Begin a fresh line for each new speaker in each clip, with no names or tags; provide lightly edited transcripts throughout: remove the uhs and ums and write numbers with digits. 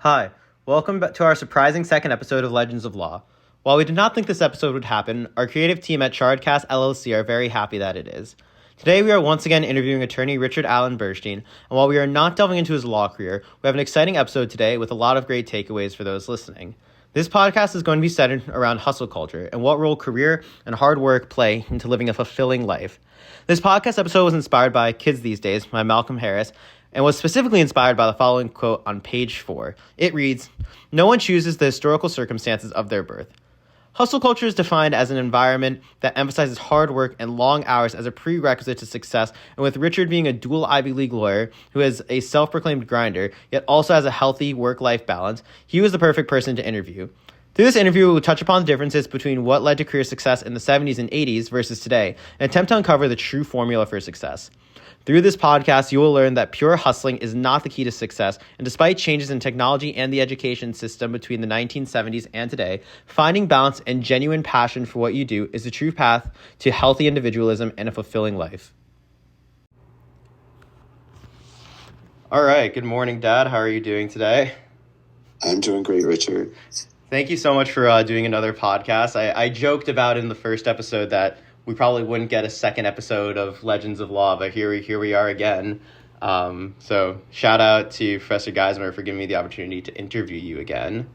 Hi, welcome back to our surprising second episode of Legends of Law. While we did not think this episode would happen, our creative team at Chardcast LLC are very happy that it is. Today we are once again interviewing attorney Richard Allen Burstein, and while we are not delving into his law career, we have an exciting episode today with a lot of great takeaways for those listening. This podcast is going to be centered around hustle culture and what role career and hard work play into living a fulfilling life. This podcast episode was inspired by Kids These Days by Malcolm Harris, and was specifically inspired by the following quote on page 4. It reads, "No one chooses the historical circumstances of their birth." Hustle culture is defined as an environment that emphasizes hard work and long hours as a prerequisite to success, and with Richard being a dual Ivy League lawyer who is a self-proclaimed grinder, yet also has a healthy work-life balance, he was the perfect person to interview. Through this interview, we will touch upon the differences between what led to career success in the 70s and 80s versus today, and attempt to uncover the true formula for success. Through this podcast, you will learn that pure hustling is not the key to success, and despite changes in technology and the education system between the 1970s and today, finding balance and genuine passion for what you do is the true path to healthy individualism and a fulfilling life. All right, good morning, Dad. How are you doing today?
I'm doing great, Richard.
Thank you so much for doing another podcast. I joked about in the first episode that we probably wouldn't get a second episode of Legends of Law, but here we are again. So shout out to Professor Geismer for giving me the opportunity to interview you again.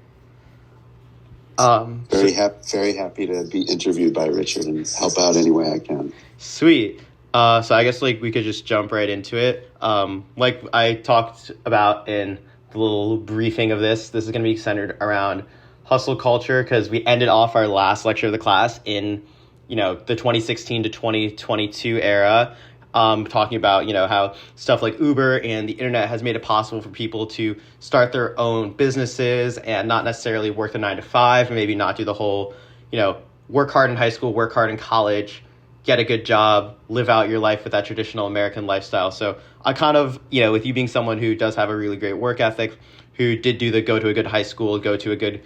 Very happy to be interviewed by Richard and help out any way I can.
Sweet. So I guess we could just jump right into it. Like I talked about in the little briefing of this is going to be centered around hustle culture because we ended off our last lecture of the class in the 2016 to 2022 era, talking about, how stuff like Uber and the internet has made it possible for people to start their own businesses and not necessarily work the 9 to 5, maybe not do the whole, work hard in high school, work hard in college, get a good job, live out your life with that traditional American lifestyle. So I kind of, with you being someone who does have a really great work ethic, who did do the go to a good high school, go to a good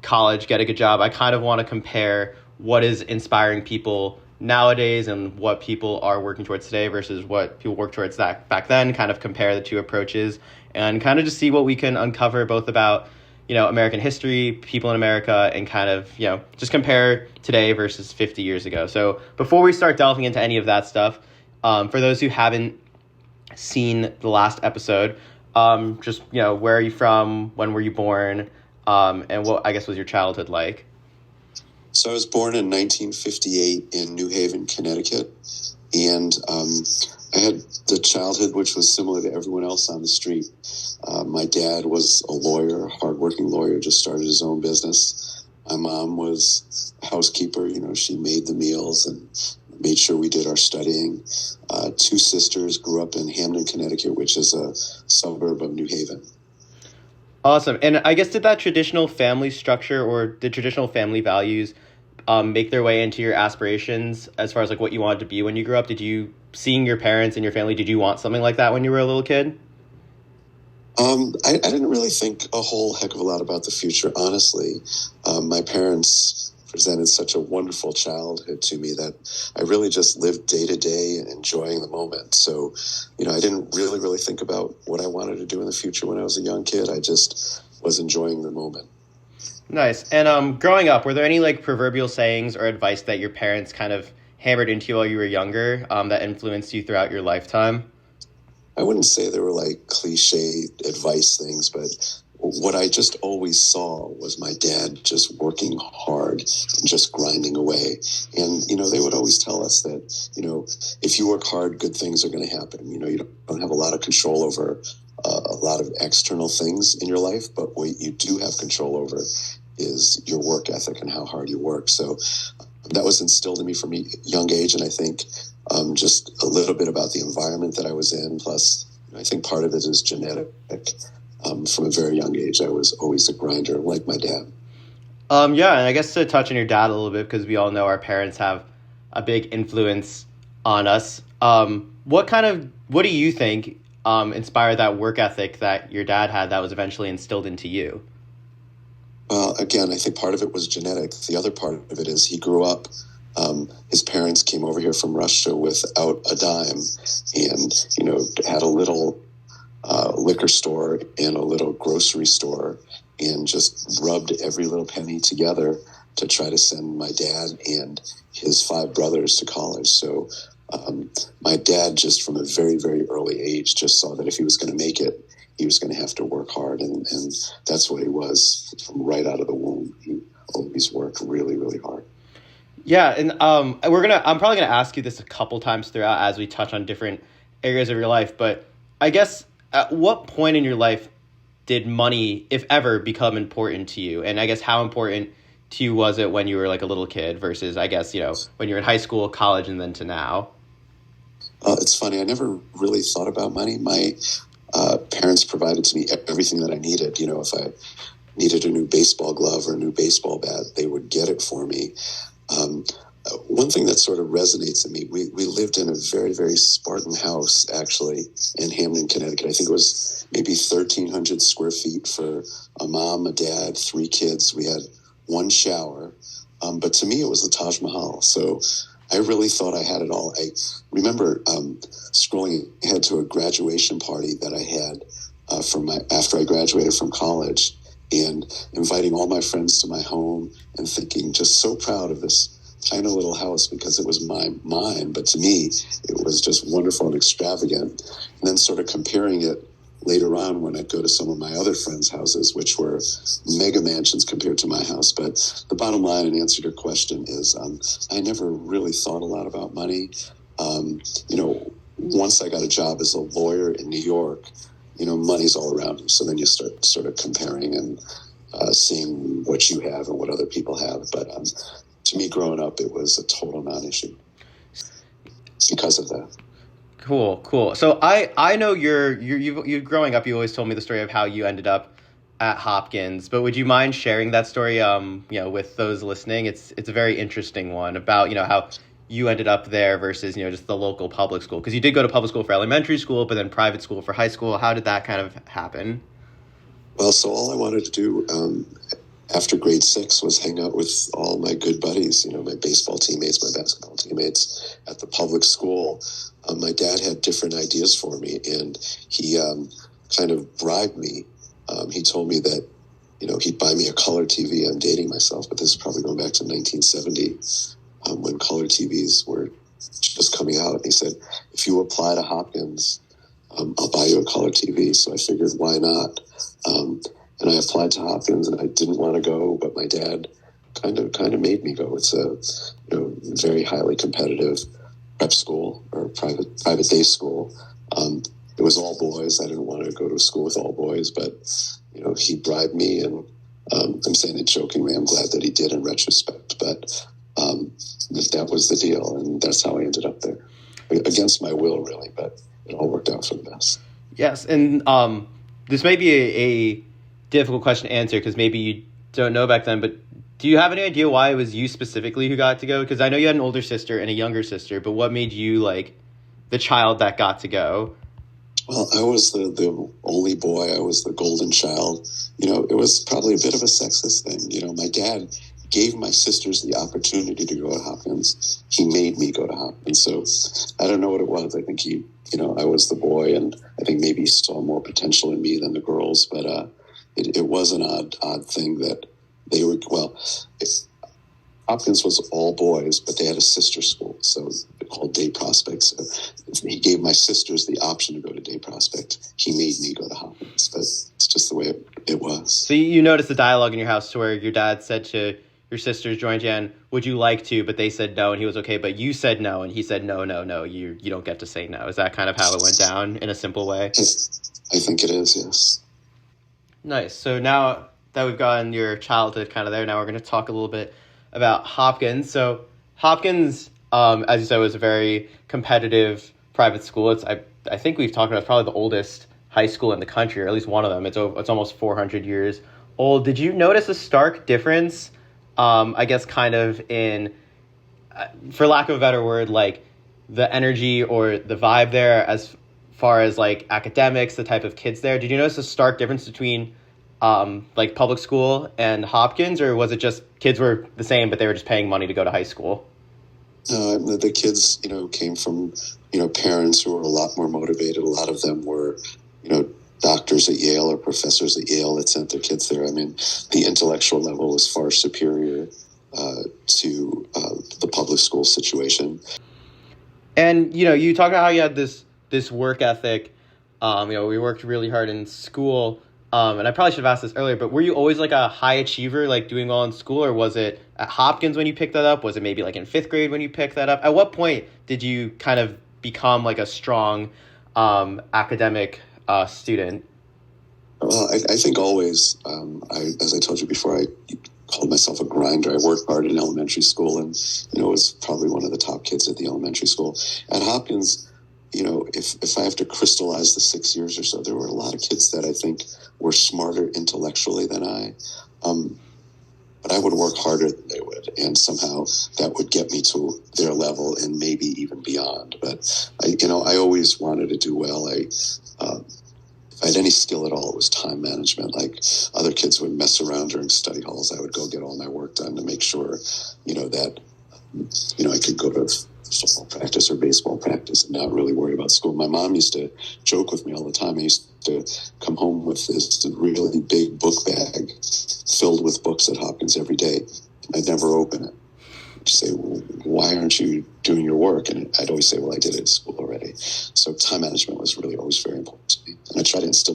college, get a good job, I kind of want to compare what is inspiring people nowadays and what people are working towards today versus what people work towards that back then, kind of compare the two approaches and kind of just see what we can uncover both about, American history, people in America, and kind of, just compare today versus 50 years ago. So before we start delving into any of that stuff, for those who haven't seen the last episode, just, where are you from? When were you born? And what, I guess, was your childhood like?
So I was born in 1958 in New Haven, Connecticut, and I had the childhood which was similar to everyone else on the street. My dad was a lawyer, a hardworking lawyer, just started his own business. My mom was a housekeeper. She made the meals and made sure we did our studying. 2 sisters grew up in Hamden, Connecticut, which is a suburb of New Haven.
Awesome. And I guess did that traditional family structure or the traditional family values make their way into your aspirations as far as like what you wanted to be when you grew up? Did you, seeing your parents and your family, did you want something like that when you were a little kid?
I didn't really think a whole heck of a lot about the future, honestly. My parents presented such a wonderful childhood to me that I really just lived day to day and enjoying the moment. So, I didn't really think about what I wanted to do in the future when I was a young kid. I just was enjoying the moment.
Nice. And growing up, were there any like proverbial sayings or advice that your parents kind of hammered into you while you were younger that influenced you throughout your lifetime?
I wouldn't say they were like cliche advice things, but what I just always saw was my dad just working hard and just grinding away. And, they would always tell us that, if you work hard, good things are going to happen. You don't have a lot of control over a lot of external things in your life, but what you do have control over is your work ethic and how hard you work. So that was instilled in me from a young age. And I think just a little bit about the environment that I was in. Plus, I think part of it is genetic. From a very young age, I was always a grinder like my dad.
Yeah, and I guess to touch on your dad a little bit, because we all know our parents have a big influence on us. What do you think inspired that work ethic that your dad had that was eventually instilled into you?
Well, again, I think part of it was genetic. The other part of it is he grew up. His parents came over here from Russia without a dime and, had a little liquor store and a little grocery store and just rubbed every little penny together to try to send my dad and his 5 brothers to college. So my dad, just from a very, very early age, just saw that if he was going to make it, he was going to have to work hard. And that's what he was from right out of the womb. He always worked really, really hard.
Yeah, and I'm probably gonna ask you this a couple times throughout as we touch on different areas of your life, but I guess at what point in your life did money, if ever, become important to you? And I guess how important to you was it when you were like a little kid versus, I guess, when you're in high school, college, and then to now?
It's funny. I never really thought about money. My parents provided to me everything that I needed. If I needed a new baseball glove or a new baseball bat, they would get it for me. One thing that sort of resonates in me, we lived in a very, very Spartan house, actually, in Hamden, Connecticut. I think it was maybe 1,300 square feet for a mom, a dad, 3 kids. We had 1 shower. But to me, it was the Taj Mahal. So I really thought I had it all. I remember scrolling ahead to a graduation party that I had after I graduated from college, and inviting all my friends to my home and thinking just so proud of this tiny little house because it was mine. But to me, it was just wonderful and extravagant. And then sort of comparing it later on when I'd go to some of my other friends' houses, which were mega mansions compared to my house. But the bottom line, in answer to your question, is I never really thought a lot about money. Once I got a job as a lawyer in New York, money's all around you. So then you start sort of comparing and seeing what you have and what other people have. But to me, growing up, it was a total non-issue because of that.
Cool. So I know you growing up, you always told me the story of how you ended up at Hopkins, but would you mind sharing that story, with those listening? It's a very interesting one about, how you ended up there versus, just the local public school, because you did go to public school for elementary school, but then private school for high school. How did that kind of happen?
Well, so all I wanted to do after grade 6 was hang out with all my good buddies, my baseball teammates, my basketball teammates at the public school. My dad had different ideas for me, and he kind of bribed me. He told me that, he'd buy me a color TV. I'm dating myself, but this is probably going back to 1970. When color TVs were just coming out. And he said, if you apply to Hopkins, I'll buy you a color TV. So I figured, why not? And I applied to Hopkins, and I didn't want to go, but my dad kind of made me go. It's a very highly competitive prep school or private day school. It was all boys. I didn't want to go to a school with all boys, but he bribed me, and I'm saying it jokingly. I'm glad that he did in retrospect, but that was the deal, and that's how I ended up there, against my will, really, but it all worked out for the best.
Yes, and this may be a difficult question to answer because maybe you don't know back then, but do you have any idea why it was you specifically who got to go? Because I know you had an older sister and a younger sister, but what made you the child that got to go?
Well, I was the only boy. I was the golden child. It was probably a bit of a sexist thing. My dad gave my sisters the opportunity to go to Hopkins. He made me go to Hopkins. So I don't know what it was. I think I was the boy, and I think maybe he saw more potential in me than the girls. But it was an odd thing that they were, Hopkins was all boys, but they had a sister school, so they're called Day Prospect. So he gave my sisters the option to go to Day Prospect. He made me go to Hopkins, but it's just the way it was.
So you noticed the dialogue in your house to where your dad said to your sisters, Joy and Jan, would you like to? But they said no, and he was okay. But you said no, and he said no, you don't get to say no. Is that kind of how it went down in a simple way?
I think it is, yes.
Nice. So now that we've gotten your childhood kind of there, now we're going to talk a little bit about Hopkins. So Hopkins, as you said, was a very competitive private school. I think we've talked about it's probably the oldest high school in the country, or at least one of them. It's almost 400 years old. Did you notice a stark difference, I guess, kind of in, for lack of a better word, the energy or the vibe there as far as academics, the type of kids there? Did you notice a stark difference between public school and Hopkins, or was it just kids were the same, but they were just paying money to go to high school?
The kids, came from, parents who were a lot more motivated. A lot of them were, doctors at Yale or professors at Yale that sent their kids there. I mean, the intellectual level was far superior to the public school situation.
And you talk about how you had this work ethic. We worked really hard in school. And I probably should have asked this earlier, but were you always like a high achiever, like doing well in school, or was it at Hopkins when you picked that up? Was it maybe like in fifth grade when you picked that up? At what point did you kind of become like a strong academic student?
Well, I think always, as I told you before, I called myself a grinder. I worked hard in elementary school and, was probably one of the top kids at the elementary school. At Hopkins, if I have to crystallize the 6 years or so, there were a lot of kids that I think were smarter intellectually than I. But I would work harder than they would, and somehow that would get me to their level and maybe even beyond. But I always wanted to do well. If I had any skill at all, it was time management. Like other kids would mess around during study halls, I would go get all my work done to make sure, that I could go to football practice or baseball practice and not really worry about school. My mom used to joke with me all the time. I used to come home with this really big book bag filled with books at Hopkins every day. I'd never open it. She'd say, well, why aren't you doing your work? And I'd always say, well, I did it at school already. So time management was really always very important to me. And I try to instill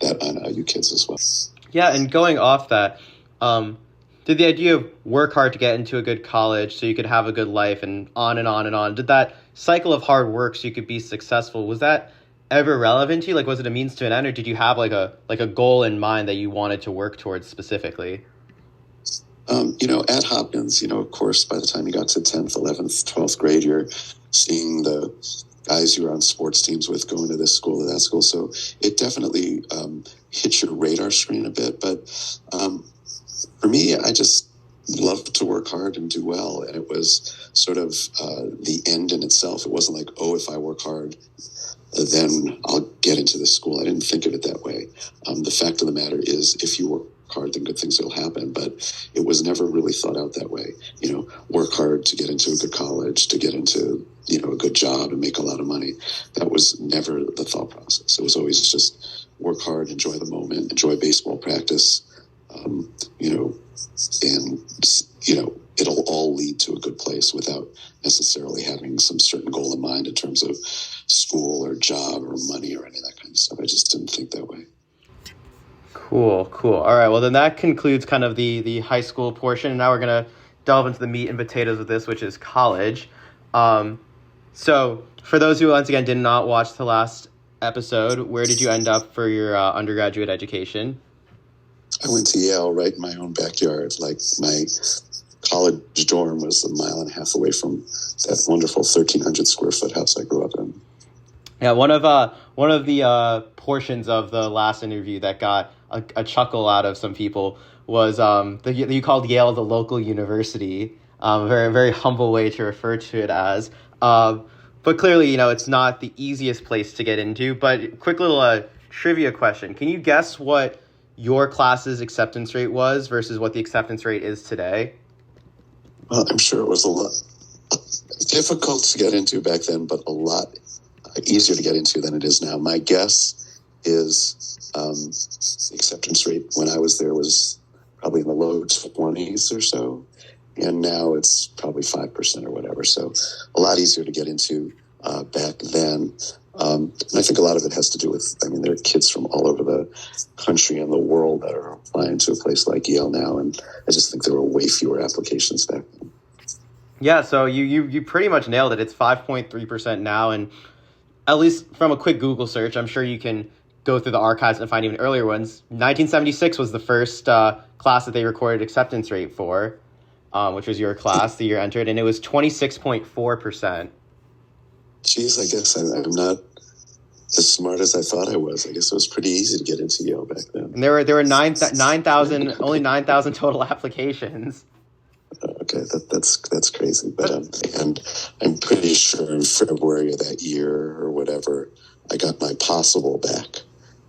that on you kids as well.
Yeah, and going off that, did the idea of work hard to get into a good college so you could have a good life and on and on and on, did that cycle of hard work so you could be successful, was that ever relevant to you? Like, was it a means to an end, or did you have like a goal in mind that you wanted to work towards specifically?
At Hopkins, of course, by the time you got to 10th, 11th, 12th grade, you're seeing the guys you were on sports teams with going to this school or that school. So it definitely hit your radar screen a bit. But for me, I just loved to work hard and do well. And it was sort of the end in itself. It wasn't like, oh, if I work hard, then I'll get into this school. I didn't think of it that way. The fact of the matter is, if you work hard, then good things will happen. But it was never really thought out that way. Work hard to get into a good college, to get into, a good job and make a lot of money. That was never the thought process. It was always just work hard, enjoy the moment, enjoy baseball practice, and, it'll all lead to a good place without necessarily having some certain goal in mind in terms of school or job or money or any of that kind of stuff. I just didn't think that way.
Cool. All right, well, then that concludes kind of the high school portion. And now we're going to delve into the meat and potatoes of this, which is college. So for those who, once again, did not watch the last episode, where did you end up for your undergraduate education?
I went to Yale right in my own backyard. Like, my college dorm was a mile and a half away from that wonderful 1,300 square foot house I grew up in.
Yeah, one of the portions of the last interview that got a chuckle out of some people was you called Yale the local university. A very, very humble way to refer to it as. But clearly, it's not the easiest place to get into. But quick little trivia question. Can you guess what your class's acceptance rate was versus what the acceptance rate is today?
Well, I'm sure it was a lot difficult to get into back then, but a lot easier to get into than it is now. My guess is the acceptance rate when I was there was probably in the low 20s or so, and now it's probably 5% or whatever. So a lot easier to get into back then. And I think a lot of it has to do with, there are kids from all over the country and the world that are applying to a place like Yale now, and I just think there were way fewer applications back then.
Yeah, so you pretty much nailed it. It's 5.3% now, and at least from a quick Google search, I'm sure you can go through the archives and find even earlier ones. 1976 was the first class that they recorded acceptance rate for, which was your class, the year entered, and it was 26.4%.
Geez, I guess I'm not as smart as I thought I was. I guess it was pretty easy to get into Yale back then.
And there were 9,000 only 9,000 total applications.
Okay, that's crazy. But and I'm pretty sure in February of that year or whatever, I got my possible back,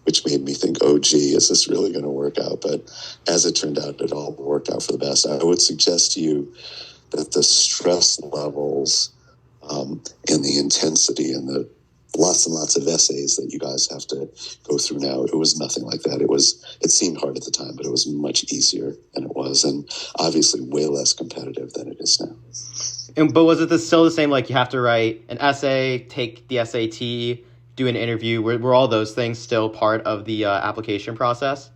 which made me think, oh, gee, is this really going to work out? But as it turned out, it all worked out for the best. I would suggest to you that the stress levels and the intensity and the lots and lots of essays that you guys have to go through now. It was nothing like that. It seemed hard at the time, but it was much easier than it was, and obviously way less competitive than it is now.
But was it still the same? Like you have to write an essay, take the SAT, do an interview. Were all those things still part of the application process?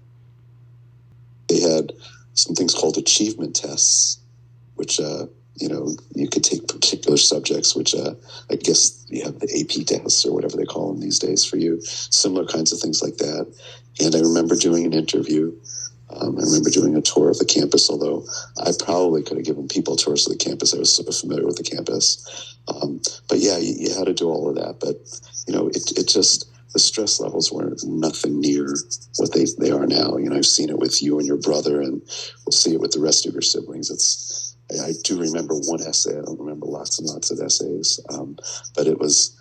They had some things called achievement tests, which you could take particular subjects, which I guess you have the AP tests or whatever they call them these days for you. Similar kinds of things like that. And I remember doing an interview. I remember doing a tour of the campus, although I probably could have given people tours of the campus. I was so familiar with the campus. But yeah, you had to do all of that. But, it just, the stress levels were nothing near what they are now. I've seen it with you and your brother, and we'll see it with the rest of your siblings. I do remember one essay. I don't remember lots and lots of essays. But it was,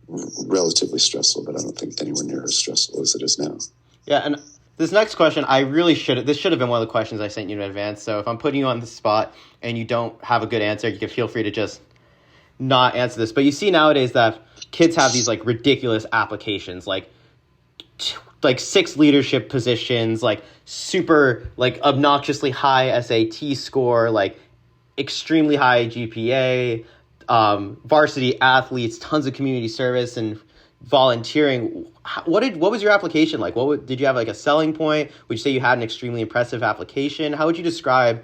relatively stressful, but I don't think anywhere near as stressful as it is now.
Yeah, and this next question, this should have been one of the questions I sent you in advance. So if I'm putting you on the spot and you don't have a good answer, you can feel free to just not answer this. But you see nowadays that kids have these like ridiculous applications, like 6 leadership positions, like super like obnoxiously high SAT score, like extremely high GPA, varsity athletes, tons of community service and volunteering. What was your application like? Did you have like a selling point? Would you say you had an extremely impressive application? How would you describe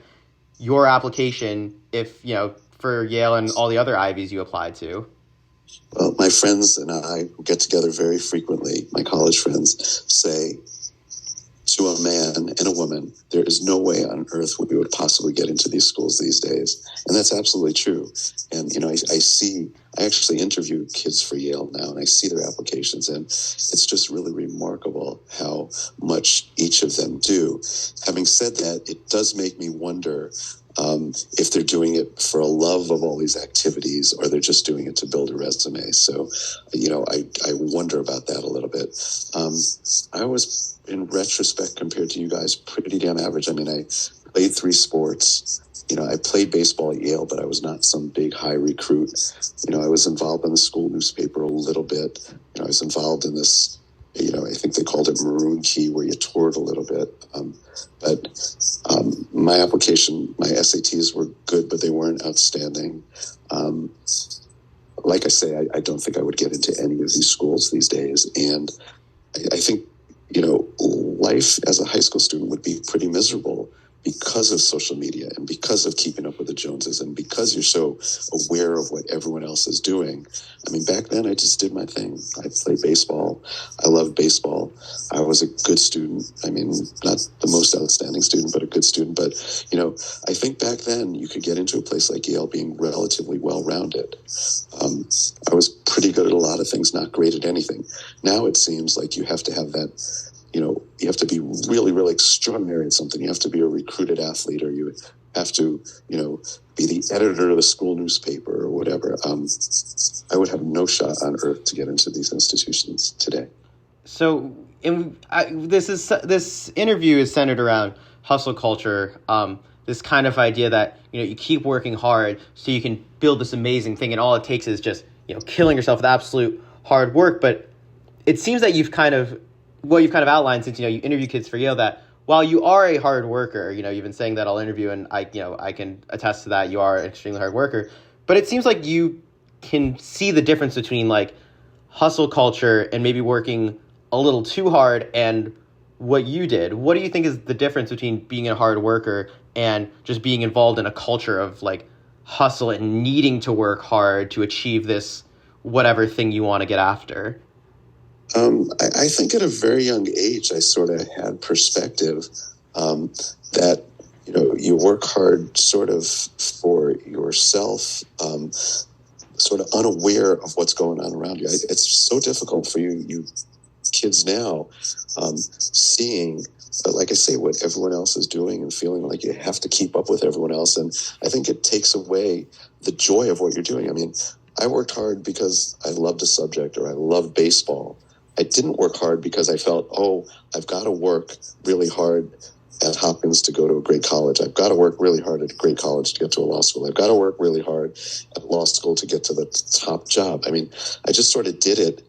your application if, for Yale and all the other Ivies you applied to?
Well, my friends and I, who get together very frequently, my college friends, say to a man and a woman, there is no way on earth we would possibly get into these schools these days. And that's absolutely true. And, I actually interview kids for Yale now, and I see their applications, and it's just really remarkable how much each of them do. Having said that, it does make me wonder if they're doing it for a love of all these activities, or they're just doing it to build a resume. So, I wonder about that a little bit. I was, in retrospect, compared to you guys, pretty damn average. I mean, I played 3 sports. I played baseball at Yale, but I was not some big high recruit. I was involved in the school newspaper a little bit. I was involved in this, I think they called it Maroon Key, where you toured a little bit. But my application, my SATs were good, but they weren't outstanding. Like I say, I don't think I would get into any of these schools these days. And I think, life as a high school student would be pretty miserable because of social media and because of keeping up with the Joneses and because you're so aware of what everyone else is doing. I mean, back then I just did my thing. I played baseball. I loved baseball. I was a good student. I mean, not the most outstanding student, but a good student. But, I think back then you could get into a place like Yale being relatively well-rounded. I was pretty good at a lot of things, not great at anything. Now it seems like you have to have that, you have to be really, really extraordinary at something. You have to be a recruited athlete, or you have to, be the editor of the school newspaper or whatever. I would have no shot on earth to get into these institutions today.
So this interview is centered around hustle culture, this kind of idea that, you keep working hard so you can build this amazing thing, and all it takes is just, killing yourself with absolute hard work. But it seems that you've kind of outlined since, you interview kids for Yale, that while you are a hard worker, you've been saying that I'll interview, and I can attest to that. You are an extremely hard worker, but it seems like you can see the difference between like hustle culture and maybe working a little too hard and what you did. What do you think is the difference between being a hard worker and just being involved in a culture of like hustle and needing to work hard to achieve this whatever thing you want to get after?
I think at a very young age, I sort of had perspective that, you work hard sort of for yourself, sort of unaware of what's going on around you. It's so difficult for you kids now, seeing, like I say, what everyone else is doing and feeling like you have to keep up with everyone else. And I think it takes away the joy of what you're doing. I mean, I worked hard because I loved a subject or I loved baseball. I didn't work hard because I felt, I've got to work really hard at Hopkins to go to a great college. I've got to work really hard at a great college to get to a law school. I've got to work really hard at law school to get to the top job. I mean, I just sort of did it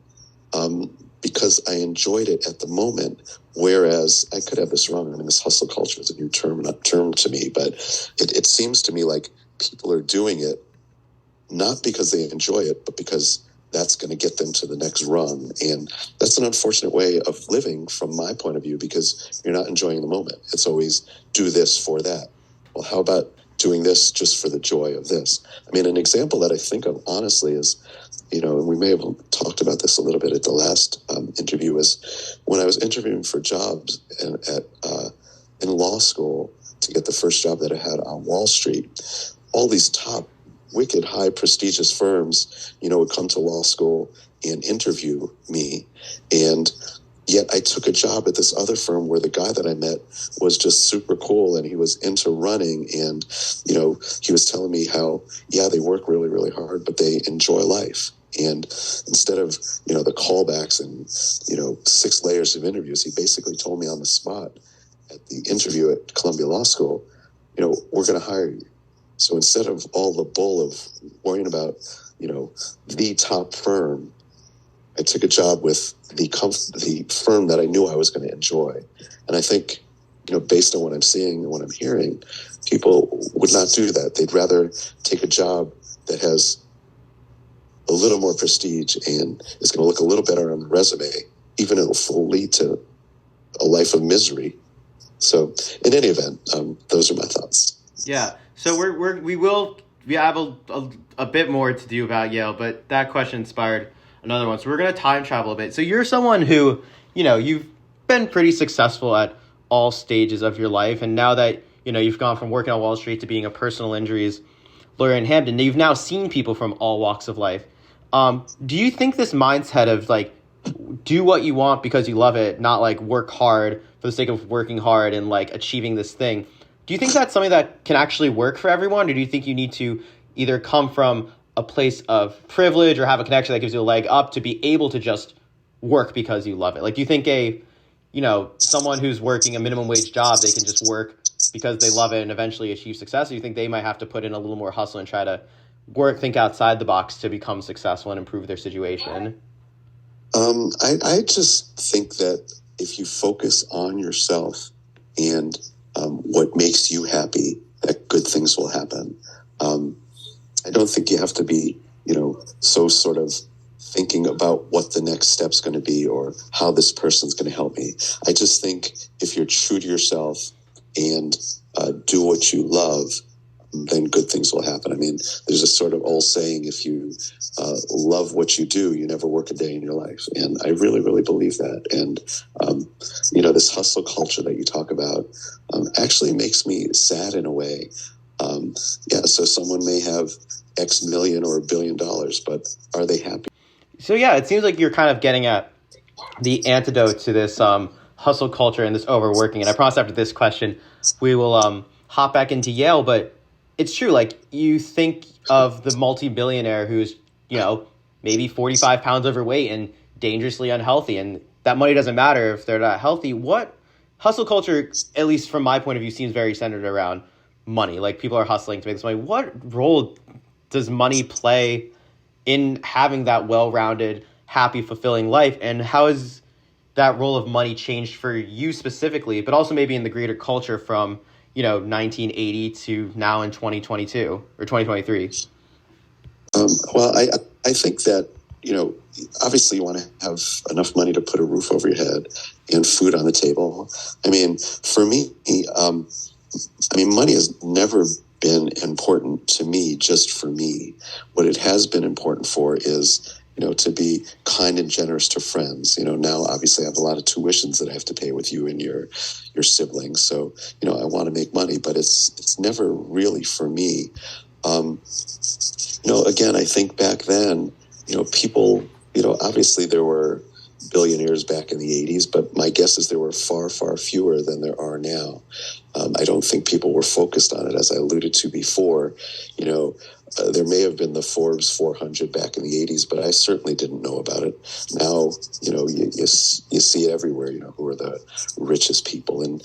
because I enjoyed it at the moment. Whereas I could have this wrong. I mean, this hustle culture is a new term to me, but it seems to me like people are doing it not because they enjoy it, but because that's going to get them to the next rung. And that's an unfortunate way of living from my point of view, because you're not enjoying the moment. It's always do this for that. Well, how about doing this just for the joy of this? I mean, an example that I think of honestly is, and we may have talked about this a little bit at the last interview, is when I was interviewing for jobs in law school to get the first job that I had on Wall Street. All these top, wicked, high, prestigious firms, would come to law school and interview me. And yet I took a job at this other firm where the guy that I met was just super cool, and he was into running. And, he was telling me how, they work really, really hard, but they enjoy life. And instead of, the callbacks and, 6 layers of interviews, he basically told me on the spot at the interview at Columbia Law School, we're going to hire you. So instead of all the bull of worrying about, the top firm, I took a job with the firm that I knew I was going to enjoy. And I think, based on what I'm seeing and what I'm hearing, people would not do that. They'd rather take a job that has a little more prestige and is going to look a little better on the resume, even if it will lead to a life of misery. So in any event, those are my thoughts.
Yeah. So we have a bit more to do about Yale, but that question inspired another one. So we're going to time travel a bit. So you're someone who, you've been pretty successful at all stages of your life. And now that, you've gone from working on Wall Street to being a personal injuries lawyer in Hampton, you've now seen people from all walks of life. Do you think this mindset of like, do what you want because you love it, not like work hard for the sake of working hard and like achieving this thing, do you think that's something that can actually work for everyone? Or do you think you need to either come from a place of privilege or have a connection that gives you a leg up to be able to just work because you love it? Like, do you think someone who's working a minimum wage job, they can just work because they love it and eventually achieve success? Or do you think they might have to put in a little more hustle and try to think outside the box to become successful and improve their situation?
I just think that if you focus on yourself and what makes you happy, that good things will happen. I don't think you have to be, so sort of thinking about what the next step's going to be or how this person's going to help me. I just think if you're true to yourself and do what you love, then good things will happen. I mean, there's a sort of old saying, if you love what you do, you never work a day in your life. And I really, really believe that. And, this hustle culture that you talk about actually makes me sad in a way. So someone may have X million or $1 billion, but are they happy?
So, yeah, it seems like you're kind of getting at the antidote to this hustle culture and this overworking. And I promise after this question, we will hop back into Yale. But it's true. Like, you think of the multi-billionaire who's, maybe 45 pounds overweight and dangerously unhealthy. And that money doesn't matter if they're not healthy. What hustle culture, at least from my point of view, seems very centered around money. Like, people are hustling to make this money. What role does money play in having that well-rounded, happy, fulfilling life? And how has that role of money changed for you specifically, but also maybe in the greater culture from, 1980 to now in 2022 or 2023?
Well, I think that, obviously you want to have enough money to put a roof over your head and food on the table. I mean, for me, money has never been important to me just for me. What it has been important for is, to be kind and generous to friends. Now obviously I have a lot of tuitions that I have to pay with you and your siblings. So, I want to make money, but it's never really for me. Again, I think back then, people, obviously there were, billionaires back in the 80s, but my guess is there were far, far fewer than there are now. I don't think people were focused on it, as I alluded to before. There may have been the Forbes 400 back in the 80s, but I certainly didn't know about it. Now, you see it everywhere, who are the richest people. And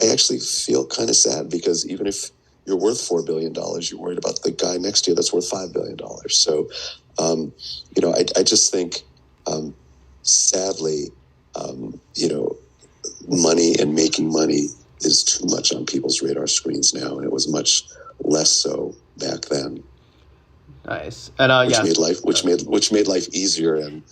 I actually feel kind of sad because even if you're worth $4 billion, you're worried about the guy next to you that's worth $5 billion. So, I just think, sadly, money and making money is too much on people's radar screens now, and it was much less so back then.
Nice. And
which made life easier and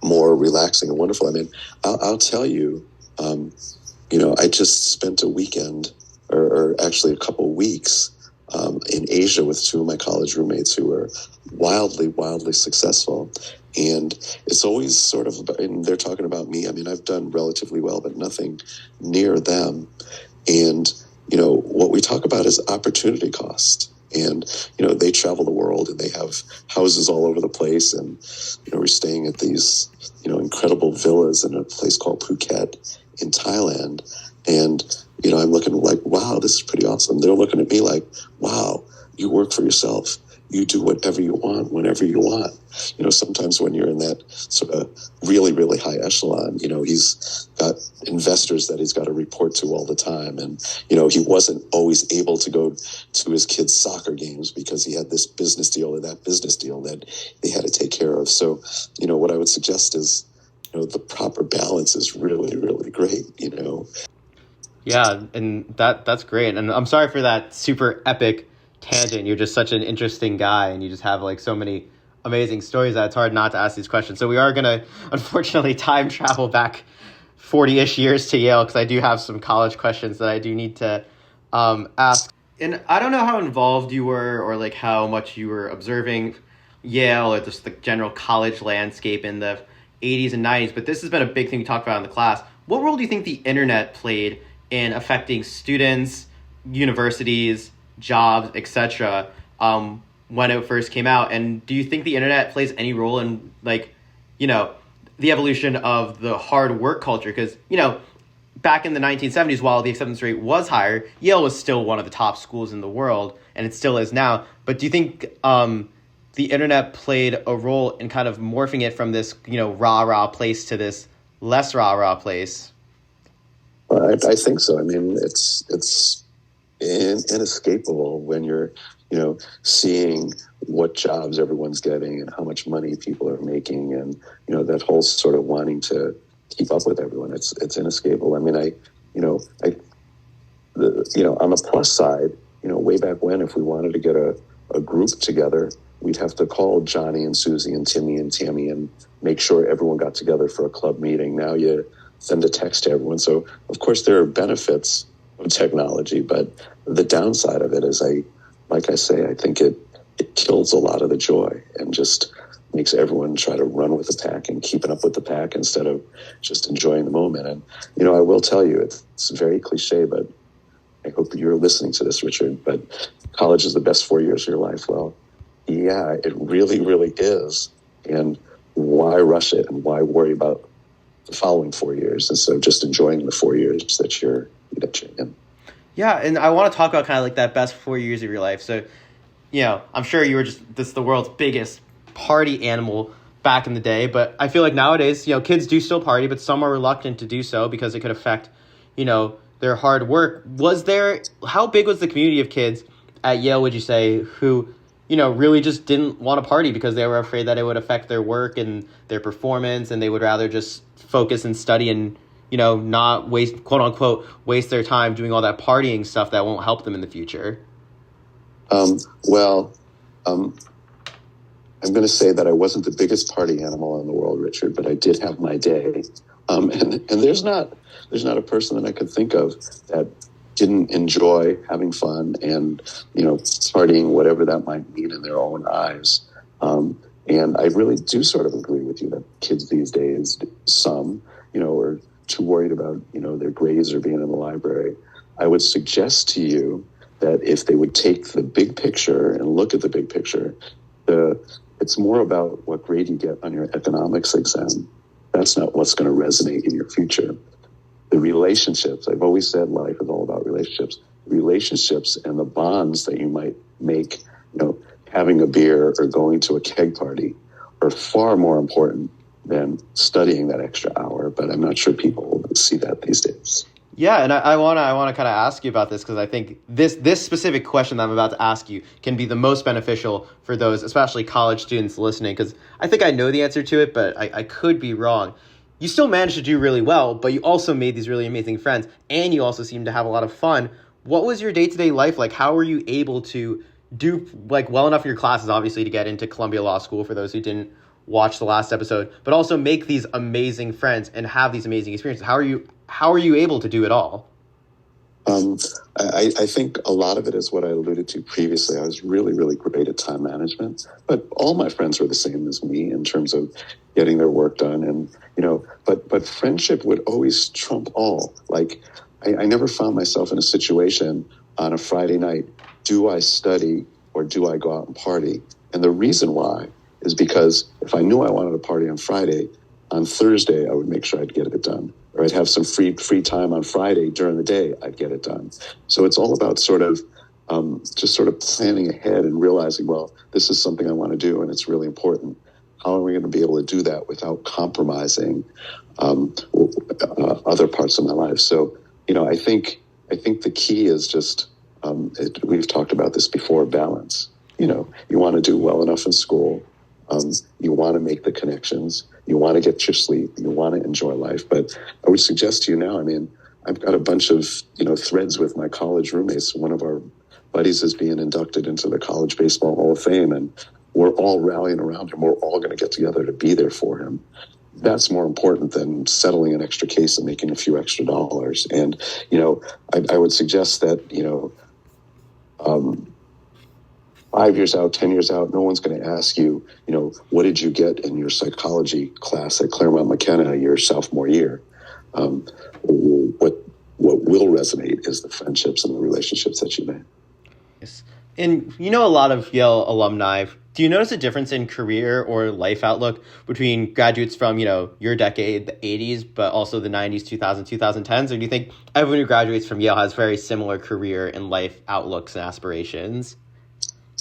more relaxing and wonderful. I mean, I'll tell you, I just spent a weekend or actually a couple of weeks in Asia with two of my college roommates who were wildly successful. And it's always sort of, and they're talking about me. I mean, I've done relatively well, but nothing near them. And, what we talk about is opportunity cost. And, they travel the world and they have houses all over the place. And, we're staying at these, incredible villas in a place called Phuket in Thailand. And, I'm looking like, wow, this is pretty awesome. They're looking at me like, wow, you work for yourself. You do whatever you want, whenever you want. Sometimes when you're in that sort of really, really high echelon, he's got investors that he's got to report to all the time. And, he wasn't always able to go to his kids' soccer games because he had this business deal or that business deal that they had to take care of. So, what I would suggest is, the proper balance is really, really great,
Yeah, and that's great. And I'm sorry for that super epic tangent. You're just such an interesting guy, and you just have like so many amazing stories that it's hard not to ask these questions. So we are going to, unfortunately, time travel back 40-ish years to Yale, because I do have some college questions that I do need to ask. And I don't know how involved you were or like how much you were observing Yale or just the general college landscape in the 80s and 90s, but this has been a big thing we talked about in the class. What role do you think the internet played in affecting students, universities, jobs, etc., when it first came out? And do you think the internet plays any role in, like, the evolution of the hard work culture? Because, back in the 1970s, while the acceptance rate was higher, Yale was still one of the top schools in the world, and it still is now. But do you think the internet played a role in kind of morphing it from this, rah-rah place to this less rah-rah place?
I think so. I mean, it's inescapable when you're, seeing what jobs everyone's getting and how much money people are making, and that whole sort of wanting to keep up with everyone. It's inescapable. I mean, on the plus side, way back when, if we wanted to get a group together, we'd have to call Johnny and Susie and Timmy and Tammy and make sure everyone got together for a club meeting. Now you send a text to everyone. So, of course, there are benefits of technology, but the downside of it is, I think it kills a lot of the joy and just makes everyone try to run with the pack and keeping up with the pack instead of just enjoying the moment. And, I will tell you, it's very cliche, but I hope you're listening to this, Richard, but college is the best 4 years of your life. Well, yeah, it really, really is. And why rush it and why worry about the following 4 years instead of just enjoying the 4 years that you're in?
Yeah, and I want to talk about kind of like that best 4 years of your life. So, I'm sure you were just the world's biggest party animal back in the day, but I feel like nowadays, kids do still party, but some are reluctant to do so because it could affect, their hard work. How big was the community of kids at Yale, would you say, who, really just didn't want to party because they were afraid that it would affect their work and their performance, and they would rather just focus and study and, not waste, quote unquote, waste their time doing all that partying stuff that won't help them in the future?
I'm going to say that I wasn't the biggest party animal in the world, Richard, but I did have my day. And there's not a person that I could think of that didn't enjoy having fun and, partying, whatever that might mean in their own eyes. And I really do sort of agree with you that kids these days, some, are too worried about, their grades or being in the library. I would suggest to you that if they would take the big picture and look at the big picture, the it's more about what grade you get on your economics exam. That's not what's going to resonate in your future. The relationships, I've always said life is all about relationships. Relationships and the bonds that you might make, having a beer or going to a keg party are far more important than studying that extra hour. But I'm not sure people see that these days.
Yeah, and I wanna kind of ask you about this because I think this specific question that I'm about to ask you can be the most beneficial for those, especially college students listening, because I think I know the answer to it, but I could be wrong. You still managed to do really well, but you also made these really amazing friends, and you also seem to have a lot of fun. What was your day-to-day life like? How were you able to do well enough in your classes, obviously, to get into Columbia Law School, for those who didn't watch the last episode, but also make these amazing friends and have these amazing experiences? How are you able to do it all?
I think a lot of it is what I alluded to previously. I was really, really great at time management, but all my friends were the same as me in terms of getting their work done. And, but friendship would always trump all. Like, I never found myself in a situation on a Friday night, do I study or do I go out and party? And the reason why is because if I knew I wanted to party on Friday, on Thursday, I would make sure I'd get it done. Or I'd have some free time on Friday during the day, I'd get it done. So it's all about just sort of planning ahead and realizing, well, this is something I want to do and it's really important. How are we going to be able to do that without compromising other parts of my life? So, I think the key is just, we've talked about this before, balance. You want to do well enough in school. You want to make the connections. You want to get your sleep. You want to enjoy life. But I would suggest to you now, I've got a bunch of, threads with my college roommates. One of our buddies is being inducted into the College Baseball Hall of Fame, and we're all rallying around him. We're all going to get together to be there for him. That's more important than settling an extra case and making a few extra dollars. And, I would suggest that, 5 years out, 10 years out, no one's going to ask you, what did you get in your psychology class at Claremont McKenna your sophomore year? What will resonate is the friendships and the relationships that you made.
Yes. And a lot of Yale alumni. Do you notice a difference in career or life outlook between graduates from, your decade, the 80s, but also the 90s, 2000s, 2010s? Or do you think everyone who graduates from Yale has very similar career and life outlooks and aspirations?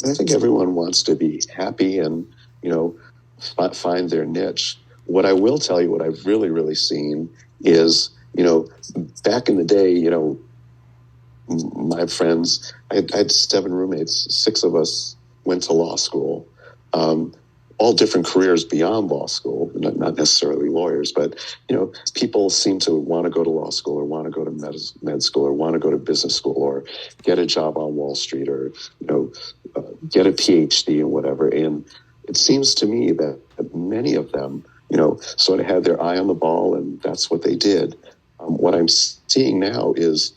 I think everyone wants to be happy and, find their niche. What I will tell you, what I've really, really seen is, back in the day, my friends, I had 7 roommates, 6 of us went to law school, all different careers beyond law school, not necessarily lawyers, but, people seem to want to go to law school or want to go to med school or want to go to business school or get a job on Wall Street or, get a PhD and whatever. And it seems to me that many of them, sort of had their eye on the ball and that's what they did. What I'm seeing now is,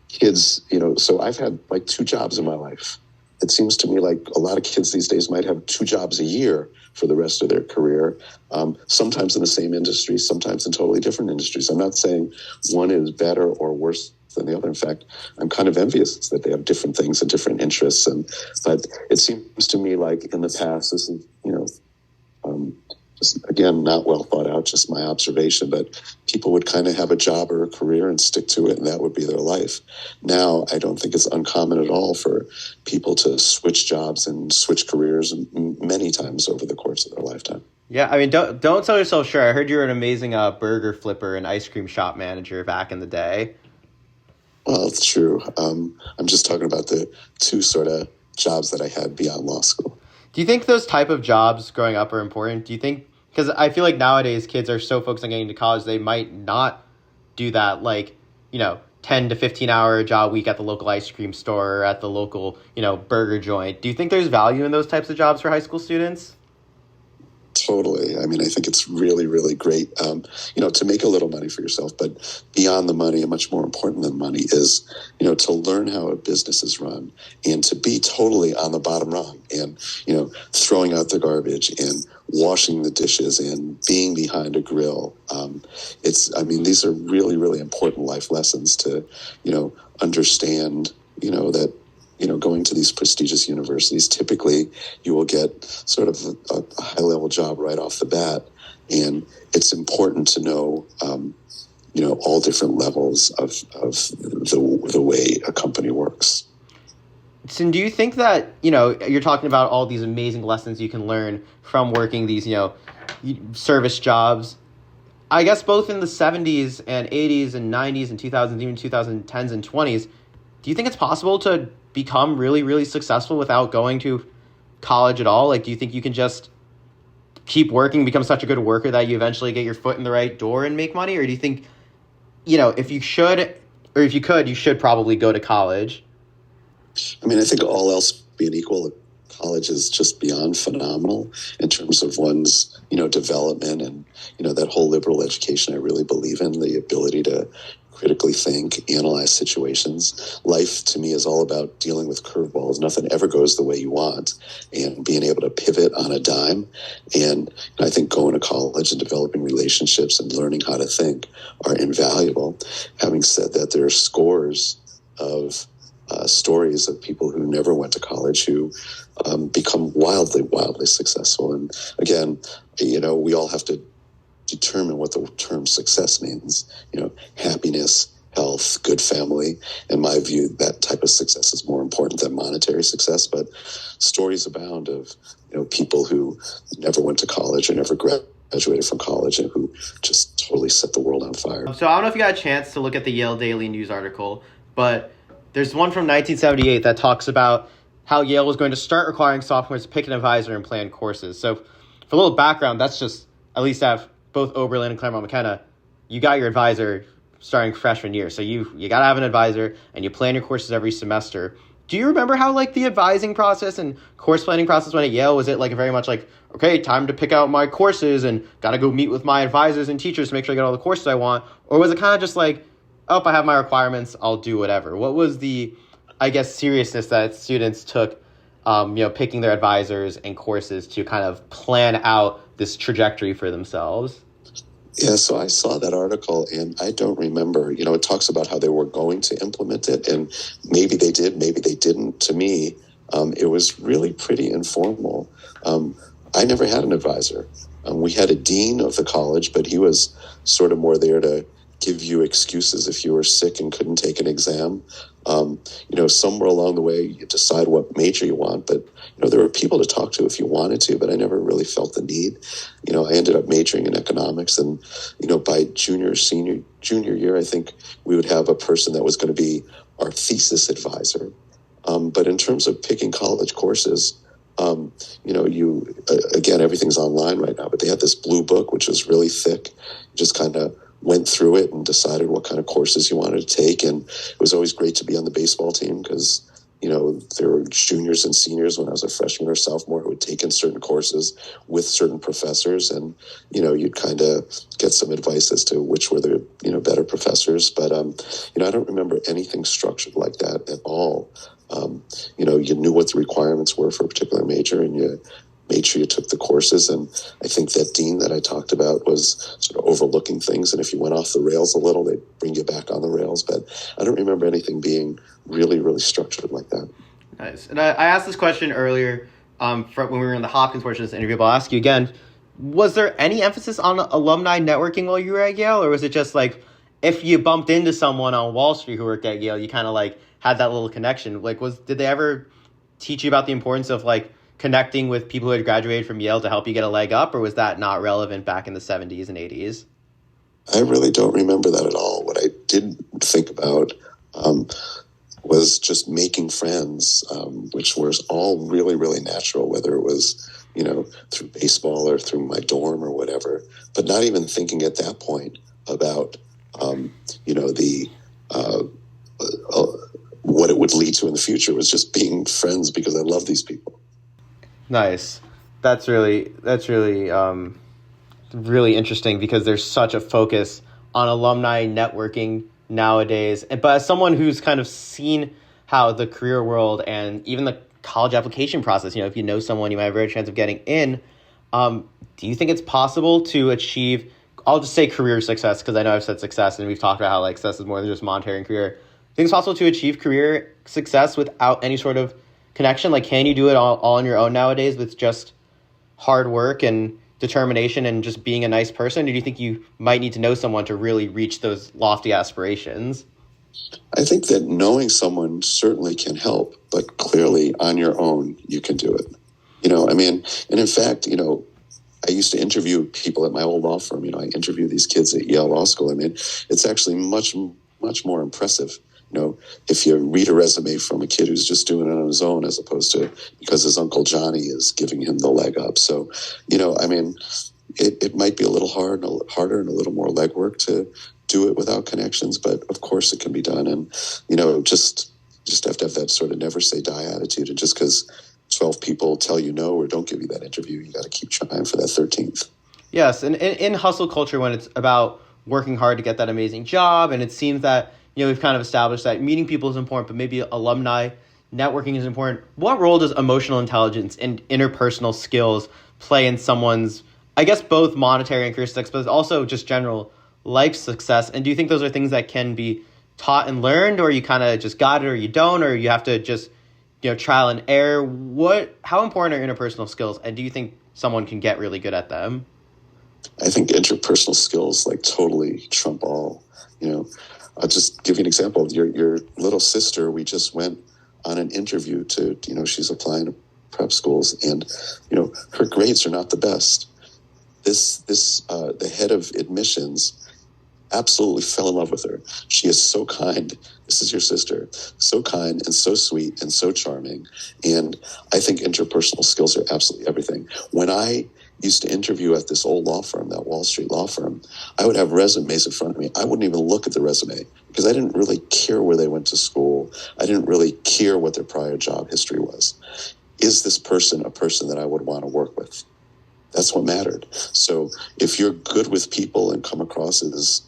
kids, so I've had like 2 jobs in my life. It seems to me like a lot of kids these days might have 2 jobs a year for the rest of their career, sometimes in the same industry, sometimes in totally different industries. I'm not saying one is better or worse than the other. In fact, I'm kind of envious that they have different things and different interests. But it seems to me like in the past, this is, just again, not well thought out, just my observation, but people would kind of have a job or a career and stick to it, and that would be their life. Now, I don't think it's uncommon at all for people to switch jobs and switch careers many times over the course of their lifetime.
Yeah, don't sell yourself short. I heard you were an amazing burger flipper and ice cream shop manager back in the day.
Well, it's true. I'm just talking about the 2 sort of jobs that I had beyond law school.
Do you think those type of jobs growing up are important? Do you think, because I feel like nowadays kids are so focused on getting to college, they might not do that 10 to 15 hour job week at the local ice cream store or at the local, burger joint. Do you think there's value in those types of jobs for high school students?
Totally. I think it's really, really great, to make a little money for yourself. But beyond the money, and much more important than money is, to learn how a business is run and to be totally on the bottom rung and, throwing out the garbage and washing the dishes and being behind a grill. These are really, really important life lessons to, understand, that going to these prestigious universities, typically you will get sort of a high-level job right off the bat. And it's important to know, all different levels of the way a company works.
So do you think that, you're talking about all these amazing lessons you can learn from working these, service jobs, I guess both in the 70s and 80s and 90s and 2000s, even 2010s and 20s, do you think it's possible to become really, really successful without going to college at all? Like, do you think you can just keep working, become such a good worker that you eventually get your foot in the right door and make money? Or do you think, if you could, you should probably go to college?
I mean, I think all else being equal, college is just beyond phenomenal in terms of one's, development and, that whole liberal education I really believe in, the ability to critically think, analyze situations. Life to me is all about dealing with curveballs. Nothing ever goes the way you want, and being able to pivot on a dime. And I think going to college and developing relationships and learning how to think are invaluable. Having said that, there are scores of stories of people who never went to college who become wildly, wildly successful. And again, we all have to determine what the term success means. Happiness, health, good family. In my view, that type of success is more important than monetary success. But stories abound of people who never went to college or never graduated from college and who just totally set the world on fire.
So I don't know if you got a chance to look at the Yale Daily News article, but there's one from 1978 that talks about how Yale was going to start requiring sophomores to pick an advisor and plan courses. So for a little background, that's just, at least at both Oberlin and Claremont McKenna, you got your advisor starting freshman year. So you got to have an advisor, and you plan your courses every semester. Do you remember how the advising process and course planning process went at Yale? Was it very much okay, time to pick out my courses and got to go meet with my advisors and teachers to make sure I get all the courses I want? Or was it kind of just I have my requirements, I'll do whatever? What was the, seriousness that students took, picking their advisors and courses to kind of plan out this trajectory for themselves?
Yeah, so I saw that article, and I don't remember, it talks about how they were going to implement it, and maybe they did, maybe they didn't. To me, it was really pretty informal. I never had an advisor. We had a dean of the college, but he was sort of more there to give you excuses if you were sick and couldn't take an exam. Somewhere along the way, you decide what major you want, but, there were people to talk to if you wanted to, but I never really felt the need. I ended up majoring in economics, and, by junior year, I think we would have a person that was going to be our thesis advisor. But in terms of picking college courses, again, everything's online right now, but they had this blue book, which was really thick, just kind of went through it and decided what kind of courses you wanted to take. And it was always great to be on the baseball team because, there were juniors and seniors when I was a freshman or sophomore who had taken certain courses with certain professors. And, you'd kind of get some advice as to which were the, better professors. But, I don't remember anything structured like that at all. You knew what the requirements were for a particular major, and you made sure you took the courses. And I think that dean that I talked about was sort of overlooking things. And if you went off the rails a little, they'd bring you back on the rails. But I don't remember anything being really, really structured like that.
Nice. And I asked this question earlier when we were in the Hopkins portion of this interview, but I'll ask you again. Was there any emphasis on alumni networking while you were at Yale? Or was it just if you bumped into someone on Wall Street who worked at Yale, you kind of had that little connection? Did they ever teach you about the importance of connecting with people who had graduated from Yale to help you get a leg up, or was that not relevant back in the 70s and 80s?
I really don't remember that at all. What I did think about was just making friends, which was all really, really natural, whether it was, through baseball or through my dorm or whatever, but not even thinking at that point about, the what it would lead to in the future. It was just being friends because I love these people.
Nice. That's really really interesting because there's such a focus on alumni networking nowadays. But as someone who's kind of seen how the career world and even the college application process, if you know someone, you might have a better chance of getting in. Do you think it's possible to achieve, I'll just say career success, because I know I've said success and we've talked about how success is more than just monetary and career. think it's possible to achieve career success without any sort of connection? Like, can you do it all on your own nowadays with just hard work and determination and just being a nice person? Or do you think you might need to know someone to really reach those lofty aspirations?
I think that knowing someone certainly can help, but clearly on your own, you can do it. I mean, and in fact, I used to interview people at my old law firm. I interview these kids at Yale Law School. I mean, it's actually much, much more impressive, if you read a resume from a kid who's just doing it on his own, as opposed to because his Uncle Johnny is giving him the leg up. So, I mean, it might be a little harder and a little more legwork to do it without connections, but of course it can be done. And, just have to have that sort of never say die attitude. And just because 12 people tell you no or don't give you that interview, you got to keep trying for that 13th.
Yes, and in hustle culture, when it's about working hard to get that amazing job, and it seems that, we've kind of established that meeting people is important, but maybe alumni networking is important. What role does emotional intelligence and interpersonal skills play in someone's, I guess, both monetary and career success, but also just general life success? And do you think those are things that can be taught and learned, or you kind of just got it or you don't, or you have to just, trial and error? How important are interpersonal skills, and do you think someone can get really good at them?
I think interpersonal skills totally trump all. I'll just give you an example. Your little sister, we just went on an interview to, she's applying to prep schools, and, her grades are not the best. The head of admissions absolutely fell in love with her. She is so kind. This is your sister. So kind and so sweet and so charming. And I think interpersonal skills are absolutely everything. When I used to interview at this old law firm, that Wall Street law firm, I would have resumes in front of me. I wouldn't even look at the resume because I didn't really care where they went to school. I didn't really care what their prior job history was. Is this person a person that I would want to work with? That's what mattered. So if you're good with people and come across as,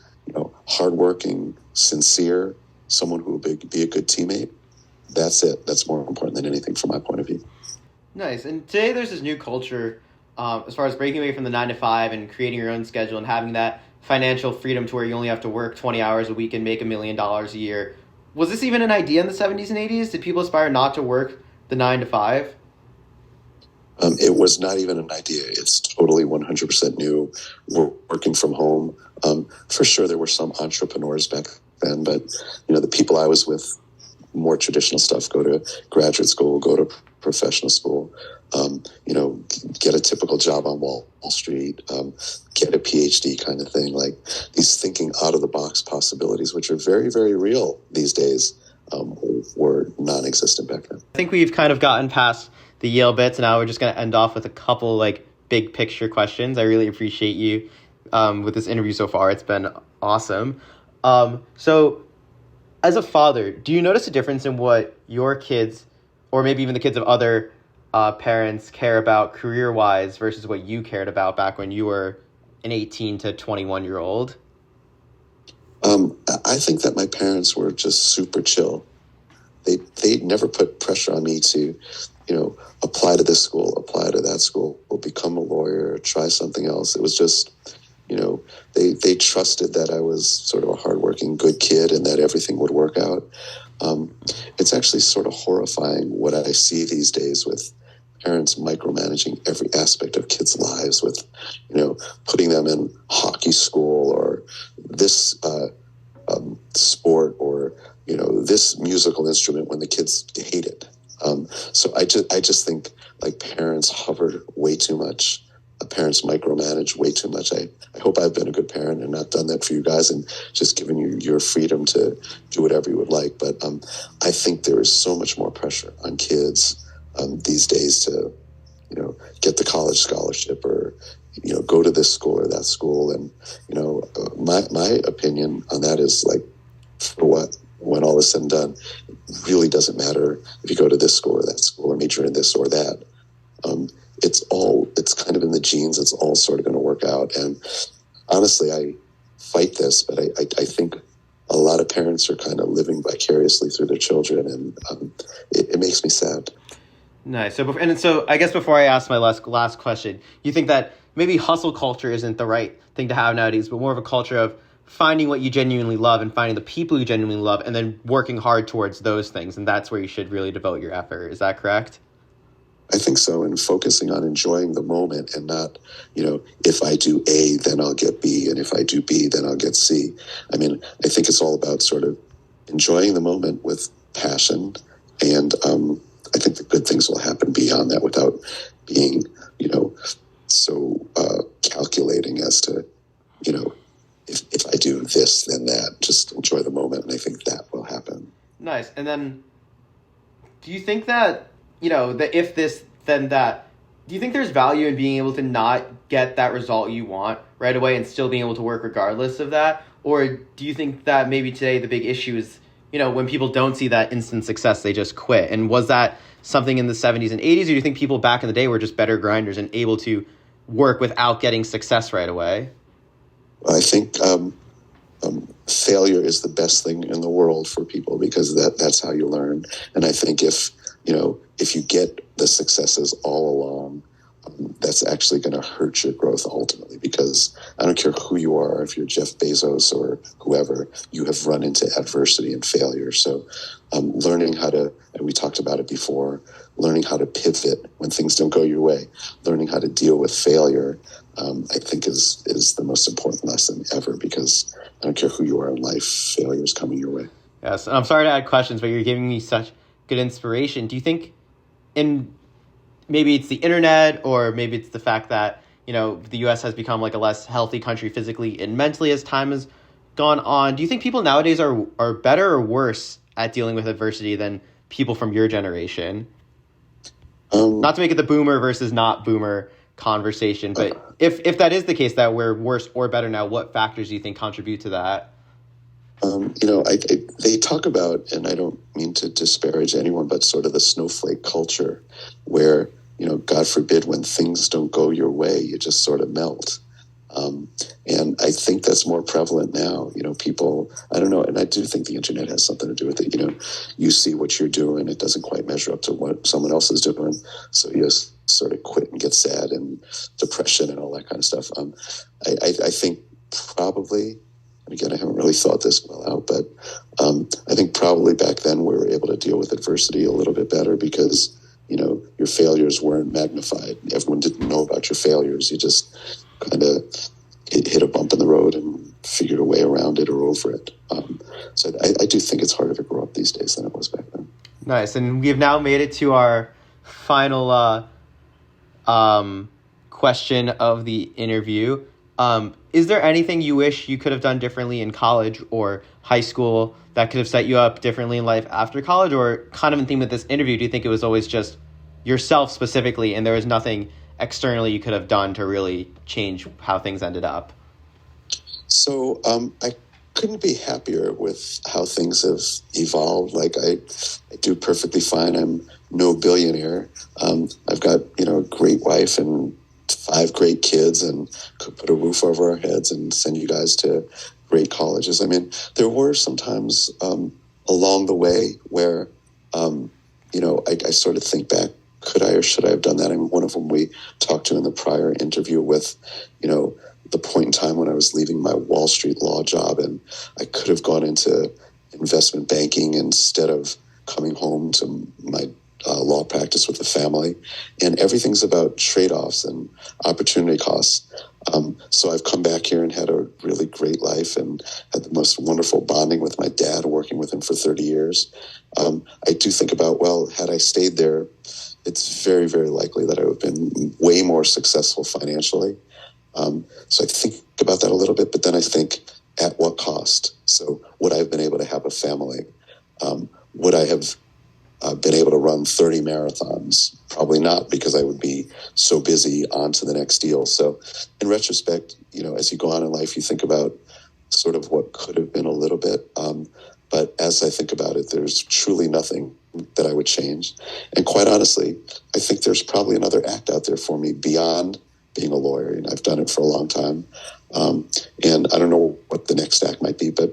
hardworking, sincere, someone who will be a good teammate, that's it. That's more important than anything from my point of view.
Nice. And today there's this new culture as far as breaking away from the 9 to 5 and creating your own schedule and having that financial freedom to where you only have to work 20 hours a week and make $1 million a year. Was this even an idea in the 70s and 80s? Did people aspire not to work the 9 to 5?
It was not even an idea. It's totally 100% new. We're working from home. For sure, there were some entrepreneurs back then, but the people I was with, more traditional stuff, go to graduate school, go to professional school, get a typical job on Wall Street, get a PhD kind of thing, like these thinking out of the box possibilities, which are very, very real these days, were non-existent back then.
I think we've kind of gotten past the Yale bits, and now we're just going to end off with a couple big picture questions. I really appreciate you with this interview so far. It's been awesome. So as a father, do you notice a difference in what your kids, or maybe even the kids of other parents, care about career-wise versus what you cared about back when you were an 18 to 21-year-old?
I think that my parents were just super chill. They never put pressure on me to, apply to this school, apply to that school, or become a lawyer, try something else. It was just, they trusted that I was sort of a hardworking, good kid and that everything would work out. It's actually sort of horrifying what I see these days with parents micromanaging every aspect of kids' lives with, putting them in hockey school or this sport or, this musical instrument when the kids hate it. So I just think parents hover way too much. Parents micromanage way too much. I hope I've been a good parent and not done that for you guys and just given you your freedom to do whatever you would like. But I think there is so much more pressure on kids these days to, get the college scholarship or, go to this school or that school. And, my opinion on that is for what? When all is said and done, it really doesn't matter if you go to this school or that school or major in this or that. It's kind of in the genes. It's all sort of going to work out. And honestly, I fight this, but I think a lot of parents are kind of living vicariously through their children, and it makes me sad.
Nice. So I guess before I ask my last question, you think that maybe hustle culture isn't the right thing to have nowadays, but more of a culture of finding what you genuinely love and finding the people you genuinely love and then working hard towards those things. And that's where you should really devote your effort. Is that correct?
I think so, and focusing on enjoying the moment and not, if I do A, then I'll get B, and if I do B, then I'll get C. I mean, I think it's all about sort of enjoying the moment with passion, and I think the good things will happen beyond that without being, so calculating as to, if I do this, then that. Just enjoy the moment, and I think that will happen.
Nice. And then, do you think that, that if this, then that, do you think there's value in being able to not get that result you want right away and still being able to work regardless of that? Or do you think that maybe today the big issue is, when people don't see that instant success, they just quit? And was that something in the 70s and 80s, or do you think people back in the day were just better grinders and able to work without getting success right away?
I think failure is the best thing in the world for people because that's how you learn. And I think if you get the successes all along, that's actually going to hurt your growth ultimately, because I don't care who you are, if you're Jeff Bezos or whoever, you have run into adversity and failure. So learning how to, and we talked about it before, learning how to pivot when things don't go your way, learning how to deal with failure, I think is the most important lesson ever, because I don't care who you are in life, failure is coming your way.
Yes, and I'm sorry to add questions, but you're giving me such good inspiration. Do you think maybe it's the internet, or maybe it's the fact that, the U.S. has become like a less healthy country physically and mentally as time has gone on. Do you think people nowadays are better or worse at dealing with adversity than people from your generation? Not to make it the boomer versus not boomer conversation, but if that is the case, that we're worse or better now, what factors do you think contribute to that? They talk about, and I don't mean to disparage anyone, but sort of the snowflake culture where, God forbid, when things don't go your way, you just sort of melt. And I think that's more prevalent now. People, I don't know, and I do think the internet has something to do with it. You see what you're doing, it doesn't quite measure up to what someone else is doing. So you just sort of quit and get sad and depression and all that kind of stuff. I think probably, and again, I haven't really thought this well out, but I think probably back then we were able to deal with adversity a little bit better because, your failures weren't magnified. Everyone didn't know about your failures. You just kind of hit a bump in the road and figured a way around it or over it. So I do think it's harder to grow up these days than it was back then. Nice. And we have now made it to our final question of the interview. Is there anything you wish you could have done differently in college or high school that could have set you up differently in life after college? Or kind of in theme with this interview, do you think it was always just yourself specifically and there was nothing externally you could have done to really change how things ended up?
So I couldn't be happier with how things have evolved. Like I do perfectly fine. I'm no billionaire. I've got, a great wife and 5 great kids and could put a roof over our heads and send you guys to great colleges. I mean, there were some times along the way where, I sort of think back, could I or should I have done that? I mean, one of them we talked to in the prior interview with, the point in time when I was leaving my Wall Street law job and I could have gone into investment banking instead of coming home to my law practice with the family. And everything's about trade-offs and opportunity costs. So I've come back here and had a really great life and had the most wonderful bonding with my dad, working with him for 30 years. I do think about, well, had I stayed there, it's very, very likely that I would have been way more successful financially. So I think about that a little bit, but then I think, at what cost? So would I have been able to have a family? Would I have been able to run 30 marathons? Probably not, because I would be so busy on to the next deal. So in retrospect, as you go on in life, you think about sort of what could have been a little bit. But as I think about it, there's truly nothing that I would change. And quite honestly, I think there's probably another act out there for me beyond being a lawyer. And I've done it for a long time. And I don't know what the next act might be, but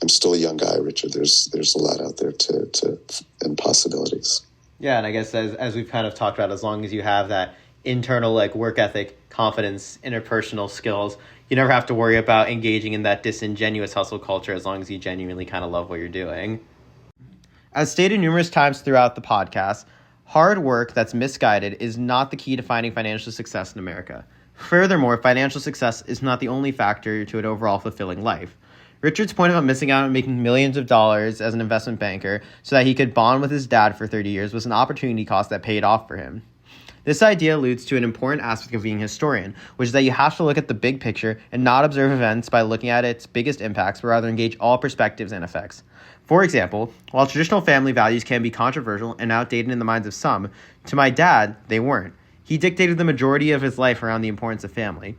I'm still a young guy, Richard. There's a lot out there and possibilities.
Yeah, and I guess as we've kind of talked about, as long as you have that internal like work ethic, confidence, interpersonal skills, you never have to worry about engaging in that disingenuous hustle culture as long as you genuinely kind of love what you're doing. As stated numerous times throughout the podcast, hard work that's misguided is not the key to finding financial success in America. Furthermore, financial success is not the only factor to an overall fulfilling life. Richard's point about missing out on making millions of dollars as an investment banker so that he could bond with his dad for 30 years was an opportunity cost that paid off for him. This idea alludes to an important aspect of being a historian, which is that you have to look at the big picture and not observe events by looking at its biggest impacts, but rather engage all perspectives and effects. For example, while traditional family values can be controversial and outdated in the minds of some, to my dad, they weren't. He dictated the majority of his life around the importance of family.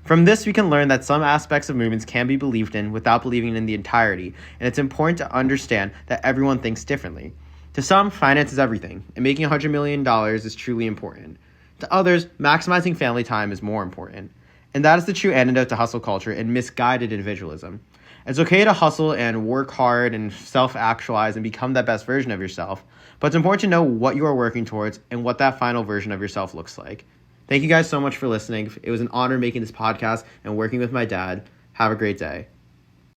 From this, we can learn that some aspects of movements can be believed in without believing in the entirety, and it's important to understand that everyone thinks differently. To some, finance is everything, and making $100 million is truly important. To others, maximizing family time is more important. And that is the true antidote to hustle culture and misguided individualism. It's okay to hustle and work hard and self-actualize and become that best version of yourself, but it's important to know what you are working towards and what that final version of yourself looks like. Thank you guys so much for listening. It was an honor making this podcast and working with my dad. Have a great day.